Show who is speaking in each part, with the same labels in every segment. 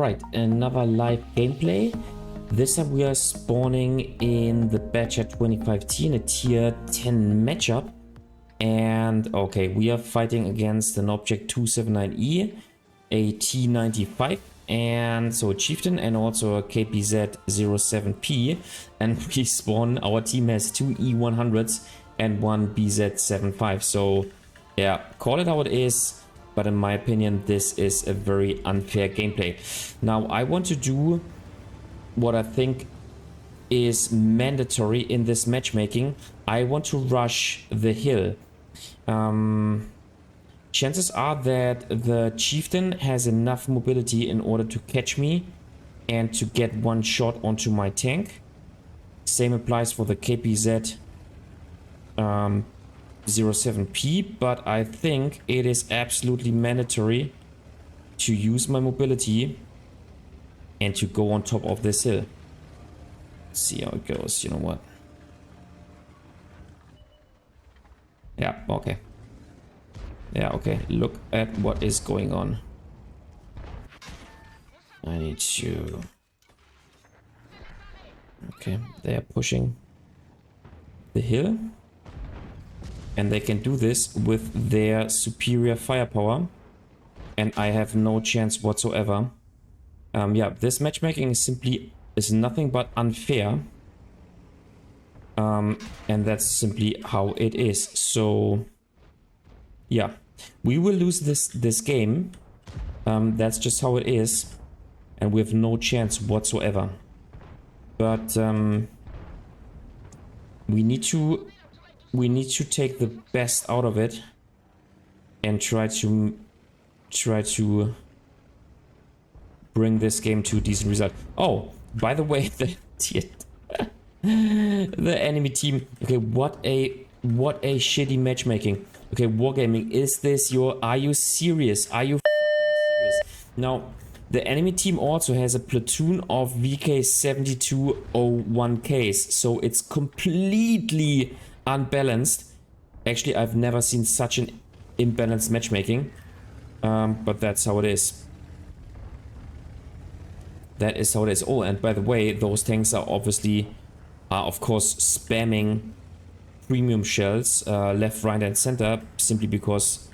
Speaker 1: Alright, another live gameplay. This time we are spawning in the Badger 25T in a tier 10 matchup. And okay, we are fighting against an Object 279E, a T95, and so a Chieftain, and also a KPZ-07P. And we spawn, our team has 2 E100s and 1 BZ-75. So yeah, call it how it is. But in my opinion, this is a very unfair gameplay. Now, I want to do what I think is mandatory in this matchmaking. I want to rush the hill. Chances are that the Chieftain has enough mobility in order to catch me and to get one shot onto my tank. Same applies for the KPZ 07P, but I think it is absolutely mandatory to use my mobility and to go on top of this hill. Let's see how it goes. You know what? Yeah, okay. Yeah, okay. Look at what is going on. I need to... Okay, they are pushing the hill. And they can do this with their superior firepower. And I have no chance whatsoever. Yeah, this matchmaking is nothing but unfair. And that's simply how it is. So, yeah, we will lose this game. That's just how it is. And we have no chance whatsoever. But we need to take the best out of it and try to bring this game to a decent result. Oh, by the way, the enemy team. Okay, what a shitty matchmaking. Okay, Wargaming, is this your... Are you serious? Are you serious? Now, the enemy team also has a platoon of VK7201Ks, so it's completely unbalanced. Actually, I've never seen such an imbalanced matchmaking, but that's how it is. That is how it is. Oh, and by the way, those tanks are of course spamming premium shells left, right, and center, simply because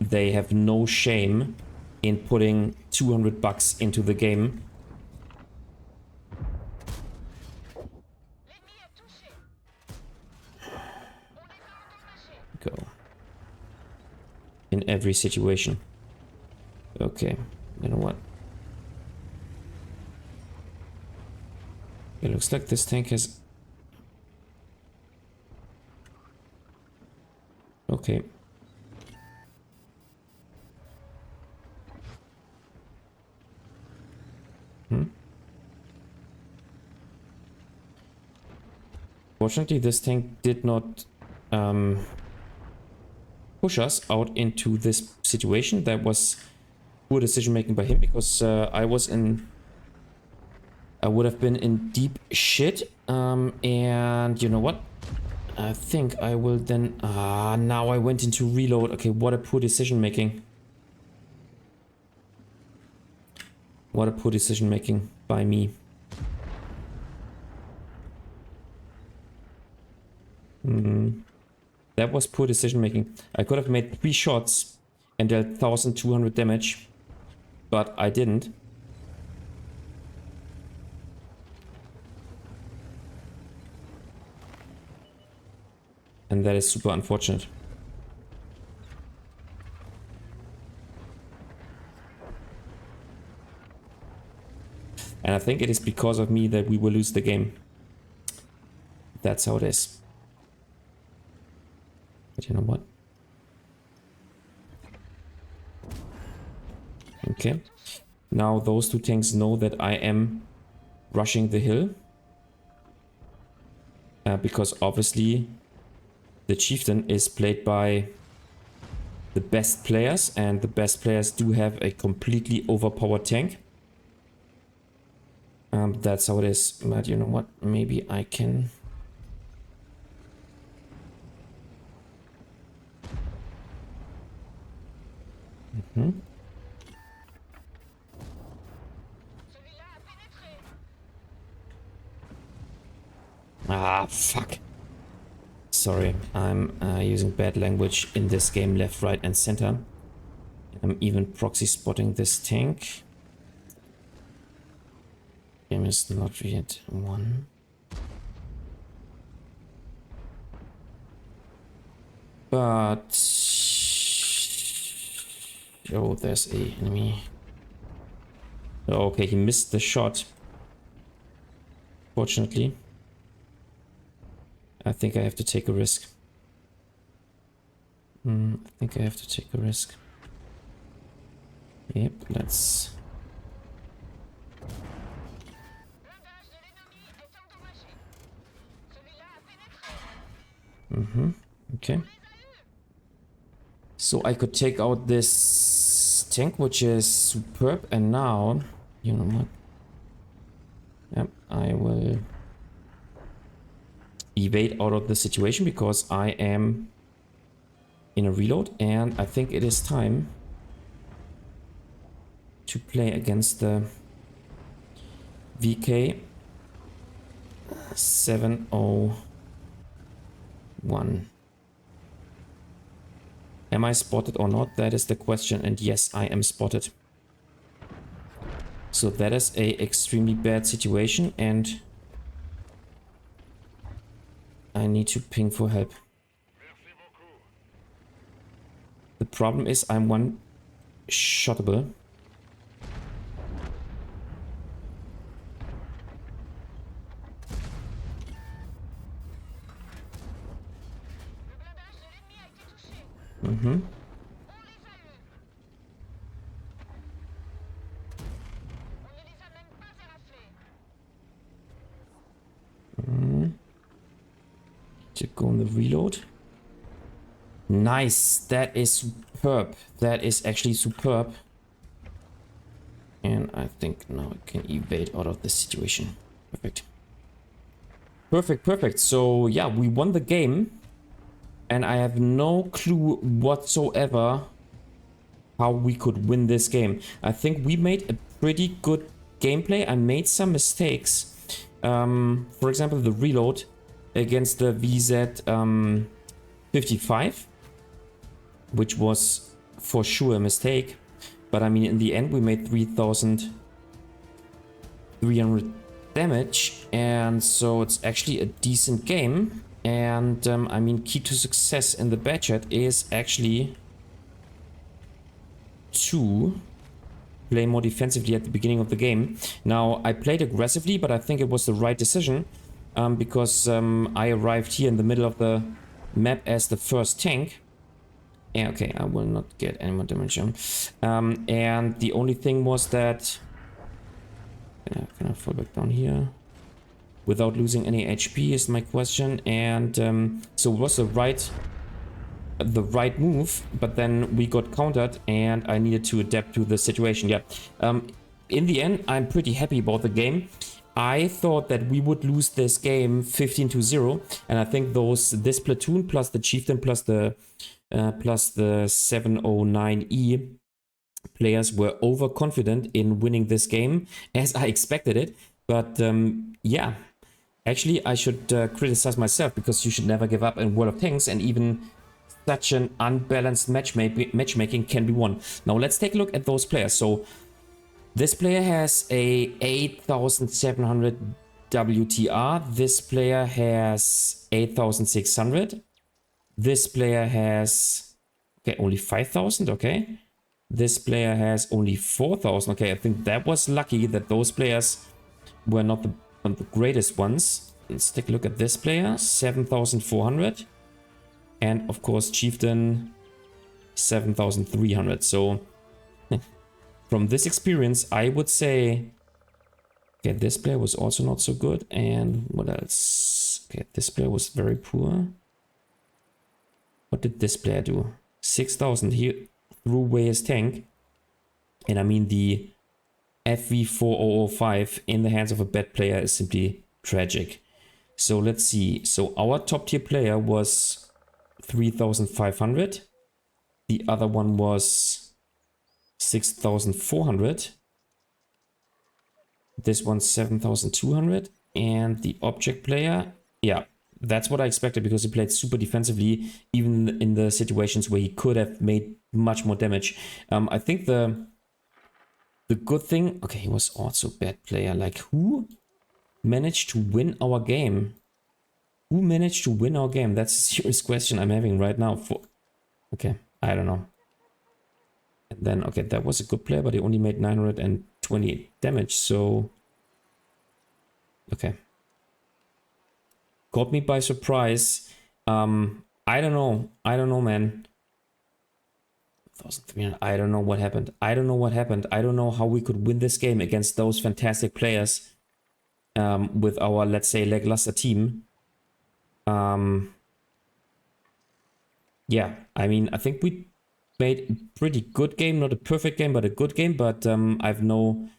Speaker 1: they have no shame in putting $200 into the game. Go. In every situation. Okay, you know what? It looks like this tank has... Okay. Fortunately, this tank did not push us out into this situation. That was poor decision making by him, because I would have been in deep shit. And you know what? I think I will then... now I went into reload. Okay, what a poor decision making. What a poor decision making by me. That was poor decision making. I could have made 3 shots and dealt 1200 damage, but I didn't. And that is super unfortunate. And I think it is because of me that we will lose the game. That's how it is. But you know what? Okay. Now those 2 tanks know that I am rushing the hill. Because obviously the Chieftain is played by the best players, and the best players do have a completely overpowered tank. That's how it is. But you know what? Maybe I can... fuck. Sorry, I'm using bad language in this game, left, right, and center. I'm even proxy spotting this tank. Game is not yet won. But oh, there's a enemy. Oh, okay, he missed the shot. Fortunately, I think I have to take a risk. I think I have to take a risk. Yep, let's. Okay. So I could take out this tank, which is superb, and now, you know what? Yep, I will evade out of the situation because I am in a reload, and I think it is time to play against the VK 701. Am I spotted or not? That is the question, and yes, I am spotted. So that is a extremely bad situation, and I need to ping for help. The problem is I'm one-shottable. To go on the reload. Nice, that is superb. That is actually superb. And I think now I can evade out of this situation. Perfect. Perfect, perfect. So yeah, we won the game. And I have no clue whatsoever how we could win this game. I think we made a pretty good gameplay. I made some mistakes. For example, the reload against the VZ 55, which was for sure a mistake. But I mean, in the end, we made 3,300 damage, and so it's actually a decent game. And I mean, key to success in the Badchat is actually to play more defensively at the beginning of the game. Now, I played aggressively, but I think it was the right decision because I arrived here in the middle of the map as the first tank. Yeah, okay, I will not get any more damage on. And the only thing was that... Can I fall back down here? Without losing any HP is my question. And so it was the right move, but then we got countered and I needed to adapt to the situation. Yeah. In the end, I'm pretty happy about the game. I thought that we would lose this game 15-0, and I think this platoon plus the chieftain plus the 709E players were overconfident in winning this game, as I expected it. But yeah, actually I should criticize myself, because you should never give up in World of Tanks, and even such an unbalanced matchmaking can be won. Now let's take a look at those players. So this player has a 8,700 WTR. This player has 8,600. This player has, okay, only 5,000, okay. This player has only 4,000, okay. I think that was lucky that those players were not the greatest ones. Let's take a look at this player, 7,400. And of course, Chieftain, 7,300. So from this experience, I would say, okay, this player was also not so good. And what else? Okay, this player was very poor. What did this player do? 6,000. He threw away his tank. And I mean, the FV4005 in the hands of a bad player is simply tragic. So let's see. So our top tier player was 3,500. The other one was 6,400. This one's 7,200. And the object player, yeah, that's what I expected, because he played super defensively, even in the situations where he could have made much more damage. I think the good thing, okay, he was also a bad player. Like, who managed to win our game? Who managed to win our game? That's a serious question I'm having right now. Okay, I don't know. And then, okay, that was a good player, but he only made 920 damage, so... Okay. Caught me by surprise. I don't know. I don't know, man. 1,300. I don't know what happened. I don't know what happened. I don't know how we could win this game against those fantastic players with our, let's say, lackluster team. Yeah, I mean, I think we made a pretty good game. Not a perfect game, but a good game. But I've no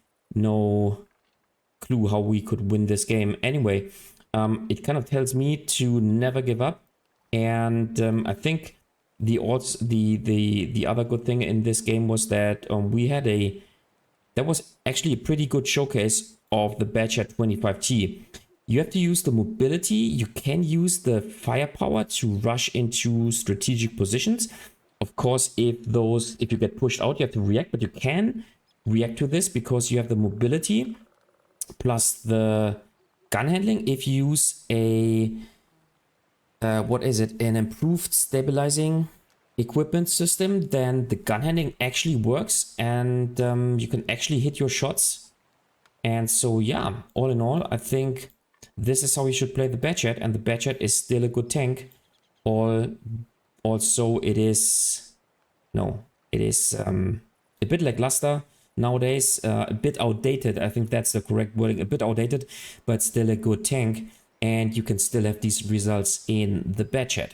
Speaker 1: clue how we could win this game. Anyway, it kind of tells me to never give up. And I think the other good thing in this game was that we had that was actually a pretty good showcase of the Badger 25T. You have to use the mobility. You can use the firepower to rush into strategic positions. Of course, if you get pushed out, you have to react, but you can react to this because you have the mobility plus the gun handling. If you use a what is it, an improved stabilizing equipment system, then the gun handling actually works, and you can actually hit your shots. And so yeah, all in all, I think this is how you should play the Badger, and the Badger is still a good tank. Also, it is a bit lackluster nowadays, a bit outdated. I think that's the correct wording, a bit outdated, but still a good tank, and you can still have these results in the Badger.